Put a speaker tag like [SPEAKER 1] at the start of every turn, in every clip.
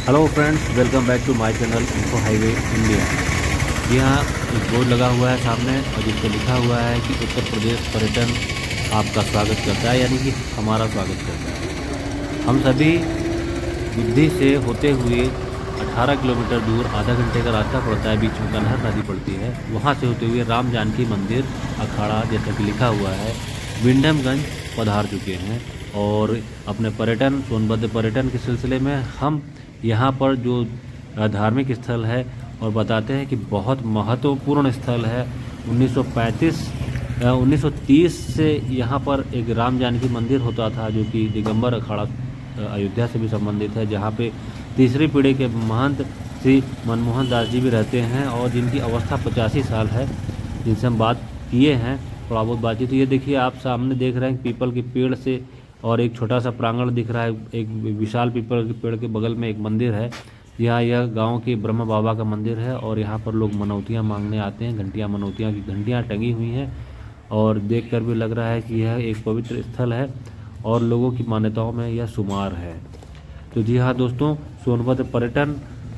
[SPEAKER 1] Hello friends, welcome back to my channel info highway India. यहाँ एक board लगा हुआ है सामने और जिस पर लिखा हुआ है कि उत्तर प्रदेश पर्यटन आपका स्वागत करता है, यानी कि हमारा स्वागत करता है। हम सभी बुद्धि से होते हुए 18 किलोमीटर दूर आधा घंटे का रास्ता पड़ता है, बीच में कन्हर नदी पड़ती है। वहाँ से होते हुए राम जानकी मंदिर अखाड़ा जैसा कि लिखा हुआ है विंडमगंज पधार चुके हैं। और अपने पर्यटन सोनभद्र पर्यटन के सिलसिले में हम यहाँ पर जो धार्मिक स्थल है और बताते हैं कि बहुत महत्वपूर्ण स्थल है। 1930 से यहाँ पर एक राम जानकी मंदिर होता था, जो कि दिगंबर अखाड़ा अयोध्या से भी संबंधित है, जहाँ पे तीसरी पीढ़ी के महंत श्री मनमोहन दास जी भी रहते हैं और जिनकी अवस्था 85 साल है, जिनसे हम बात किए हैं थोड़ा बहुत बातचीत। तो ये देखिए, आप सामने देख रहे हैं पीपल के पेड़ से और एक छोटा सा प्रांगण दिख रहा है। एक विशाल पीपल के पेड़ के बगल में एक मंदिर है। यह गांव के ब्रह्म बाबा का मंदिर है और यहाँ पर लोग मनौतियाँ मांगने आते हैं। घंटियाँ मनौतियाँ की घंटियाँ टंगी हुई हैं और देखकर भी लग रहा है कि यह एक पवित्र स्थल है और लोगों की मान्यताओं में यह शुमार है। तो जी हाँ दोस्तों, सोनभद्र पर्यटन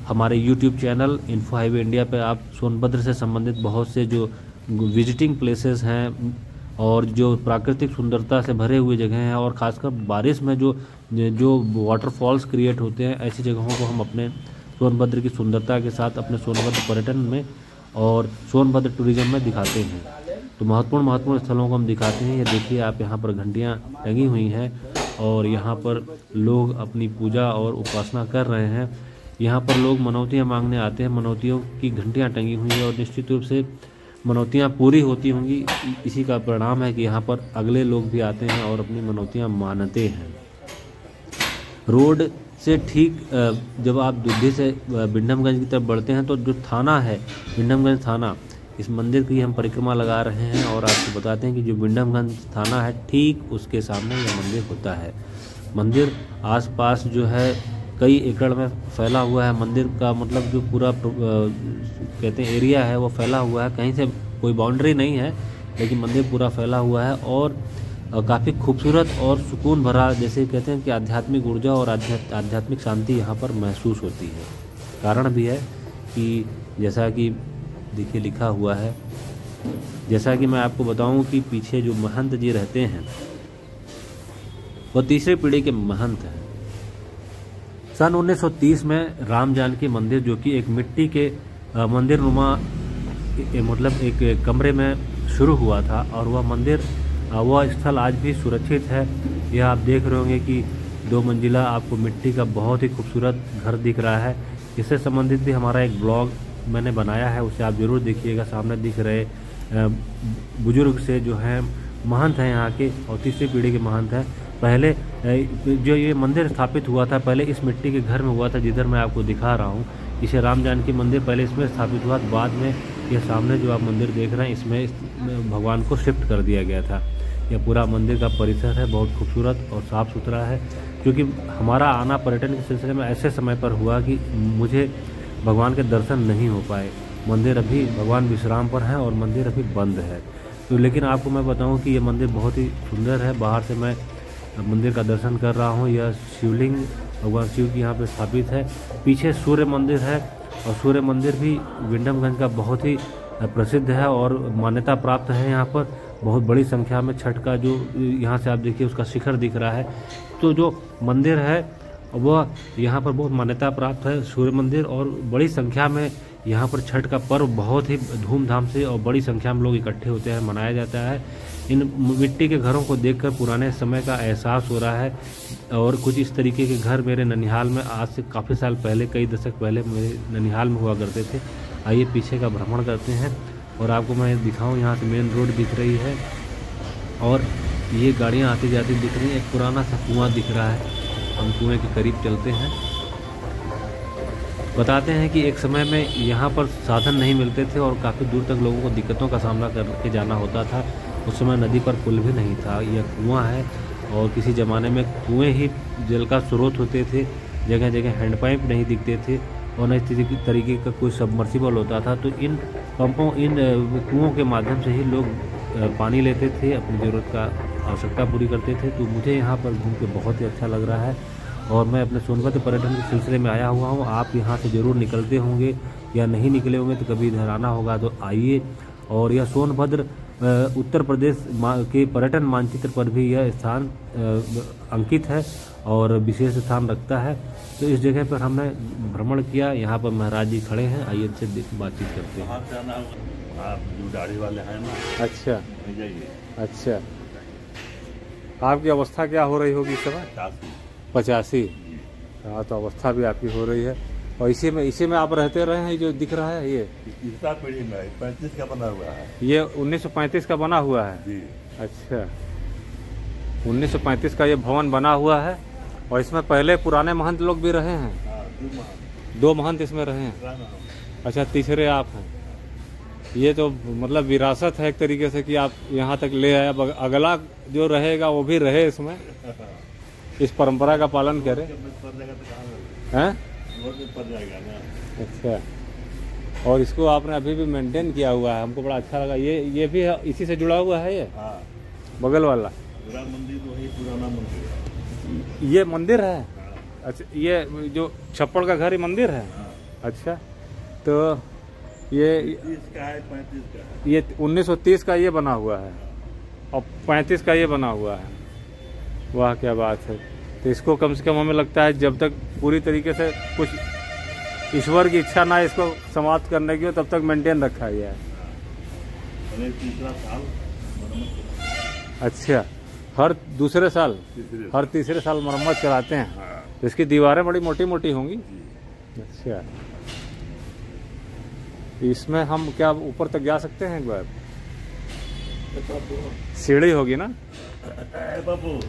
[SPEAKER 1] हमारे YouTube channel info highway India पे आप सोनभद्र से संबंधित बहुत से जो विजिटिंग प्लेसेस हैं और जो प्राकृतिक सुंदरता से भरे हुए जगह हैं और ख़ासकर बारिश में जो वाटरफॉल्स क्रिएट होते हैं, ऐसी जगहों को हम अपने सोनभद्र की सुंदरता के साथ अपने सोनभद्र पर्यटन में और सोनभद्र टूरिज्म में दिखाते हैं। तो महत्वपूर्ण स्थलों को हम दिखाते हैं। ये देखिए, आप यहाँ पर घंटियाँ टंगी हुई हैं और यहाँ पर लोग अपनी पूजा और उपासना कर रहे हैं। यहाँ पर लोग मनौतियाँ मांगने आते हैं, मनौतियों की घंटियाँ टंगी हुई हैं और निश्चित रूप से मनौतियाँ पूरी होती होंगी। इसी का परिणाम है कि यहाँ पर अगले लोग भी आते हैं और अपनी मनौतियाँ मानते हैं। रोड से ठीक जब आप दुद्धि से विंडमगंज की तरफ बढ़ते हैं तो जो थाना है विंडमगंज थाना, इस मंदिर की हम परिक्रमा लगा रहे हैं और आपको बताते हैं कि जो विंडमगंज थाना है ठीक उसके सामने यह मंदिर होता है। मंदिर आसपास जो है कई एकड़ में फैला हुआ है। मंदिर का मतलब जो पूरा कहते हैं एरिया है वो फैला हुआ है, कहीं से कोई बाउंड्री नहीं है, लेकिन मंदिर पूरा फैला हुआ है और काफ़ी खूबसूरत और सुकून भरा, जैसे कहते हैं कि आध्यात्मिक ऊर्जा और आध्यात्मिक शांति यहाँ पर महसूस होती है। कारण भी है कि जैसा कि देखिए लिखा हुआ है, जैसा कि मैं आपको बताऊं कि पीछे जो महंत जी रहते हैं वो तीसरी पीढ़ी के महंत हैं। सन 1930 में राम जानकी मंदिर, जो कि एक मिट्टी के मंदिर नुमा मतलब एक कमरे में शुरू हुआ था और वह मंदिर वह स्थल आज भी सुरक्षित है। यह आप देख रहे होंगे कि 2 मंजिला आपको मिट्टी का बहुत ही खूबसूरत घर दिख रहा है। इससे संबंधित भी हमारा एक ब्लॉग मैंने बनाया है, उसे आप ज़रूर देखिएगा। सामने दिख रहे बुजुर्ग से जो हैं महंत हैं यहाँ के और तीसरी पीढ़ी के महंत हैं। पहले जो ये मंदिर स्थापित हुआ था पहले इस मिट्टी के घर में हुआ था, जिधर मैं आपको दिखा रहा हूँ। इसे राम जानकी मंदिर पहले इसमें स्थापित हुआ, बाद में ये सामने जो आप मंदिर देख रहे हैं इसमें भगवान को शिफ्ट कर दिया गया था। यह पूरा मंदिर का परिसर है, बहुत खूबसूरत और साफ़ सुथरा है। क्योंकि हमारा आना पर्यटन के सिलसिले में ऐसे समय पर हुआ कि मुझे भगवान के दर्शन नहीं हो पाए। मंदिर अभी भगवान विश्राम पर हैं और मंदिर अभी बंद है। तो लेकिन आपको मैं बताऊं कि ये मंदिर बहुत ही सुंदर है। बाहर से मैं मंदिर का दर्शन कर रहा हूं। यह शिवलिंग भगवान शिव की यहाँ पे स्थापित है। पीछे सूर्य मंदिर है और सूर्य मंदिर भी विंडमगंज का बहुत ही प्रसिद्ध है और मान्यता प्राप्त है। यहाँ पर बहुत बड़ी संख्या में छठ का जो यहाँ से आप देखिए उसका शिखर दिख रहा है। तो जो मंदिर है वह यहाँ पर बहुत मान्यता प्राप्त है, सूर्य मंदिर, और बड़ी संख्या में यहाँ पर छठ का पर्व बहुत ही धूमधाम से और बड़ी संख्या में लोग इकट्ठे होते हैं, मनाया जाता है। इन मिट्टी के घरों को देखकर पुराने समय का एहसास हो रहा है और कुछ इस तरीके के घर मेरे ननिहाल में आज से काफ़ी साल पहले, कई दशक पहले मेरे ननिहाल में हुआ करते थे। आइए पीछे का भ्रमण करते हैं और आपको मैं दिखाऊँ। यहाँ से मेन रोड दिख रही है और ये गाड़ियाँ आती जाती दिख रही हैं। एक पुराना सा कुआँ दिख रहा है, हम कुएँ के करीब चलते हैं। बताते हैं कि एक समय में यहाँ पर साधन नहीं मिलते थे और काफ़ी दूर तक लोगों को दिक्कतों का सामना करके जाना होता था। उस समय नदी पर पुल भी नहीं था, यह कुआं है और किसी ज़माने में कुएं ही जल का स्रोत होते थे। जगह जगह हैंडपाइप नहीं दिखते थे और न इस तरीके का कोई सबमर्सिबल होता था। तो इन पंपों, इन कुओं के माध्यम से ही लोग पानी लेते थे, अपनी ज़रूरत का आवश्यकता पूरी करते थे। तो मुझे यहाँ पर घूम के बहुत ही अच्छा लग रहा है और मैं अपने सोनभद्र पर्यटन के सिलसिले में आया हुआ हूँ। आप यहाँ से ज़रूर निकलते होंगे या नहीं निकले होंगे तो कभी इधर आना होगा तो आइए। और यह सोनभद्र उत्तर प्रदेश के पर्यटन मानचित्र पर भी यह स्थान अंकित है और विशेष स्थान रखता है। तो इस जगह पर हमने भ्रमण किया। यहाँ पर महाराज जी खड़े हैं, आइए इनसे बातचीत करते हैं।
[SPEAKER 2] आप जो दाढ़ी वाले हैं ना,
[SPEAKER 3] अच्छा
[SPEAKER 2] जाइए।
[SPEAKER 3] अच्छा, आपकी अवस्था क्या हो रही होगी इस समय? 85। हाँ, तो अवस्था भी आपकी हो रही है। और इसी में आप रहते रहे हैं, जो दिख रहा है ये
[SPEAKER 2] तीसरा पीढ़ी में 35 का बना हुआ है।
[SPEAKER 3] ये 1935 का बना हुआ है
[SPEAKER 2] जी।
[SPEAKER 3] अच्छा, 1935 का ये भवन बना हुआ है। और इसमें पहले पुराने महंत लोग भी रहे हैं?
[SPEAKER 2] हाँ,
[SPEAKER 3] 2 महंत इसमें रहे हैं। अच्छा, तीसरे आप हैं। ये तो मतलब विरासत है एक तरीके से कि आप यहाँ तक ले आए। अब अगला जो रहेगा वो भी रहे इसमें, इस परंपरा का पालन करे हैं। अच्छा, और इसको आपने अभी भी मेंटेन किया हुआ है, हमको बड़ा अच्छा लगा। ये भी इसी से जुड़ा हुआ है ये?
[SPEAKER 2] हाँ।
[SPEAKER 3] बगल वाला
[SPEAKER 2] मंदिर वही पुराना मंदिर है।
[SPEAKER 3] ये मंदिर है?
[SPEAKER 2] हाँ।
[SPEAKER 3] अच्छा, ये जो छप्पड़ का घर, ये मंदिर है?
[SPEAKER 2] हाँ।
[SPEAKER 3] अच्छा, तो ये
[SPEAKER 2] 30 का है, 35 का है।
[SPEAKER 3] ये 1930 का ये बना हुआ है और 35 का ये बना हुआ है। वाह, क्या बात है। तो इसको कम से कम हमें लगता है जब तक पूरी तरीके से कुछ ईश्वर की इच्छा ना इसको समाप्त करने की हो तब तक मेंटेन रखा गया है।
[SPEAKER 2] तीसरा साल।
[SPEAKER 3] अच्छा, हर दूसरे साल, हर तीसरे साल मरम्मत कराते हैं। तो इसकी दीवारें बड़ी मोटी मोटी होंगी। अच्छा, इसमें हम क्या ऊपर तक जा सकते हैं? एक बार सीढ़ी होगी ना?
[SPEAKER 2] बाबू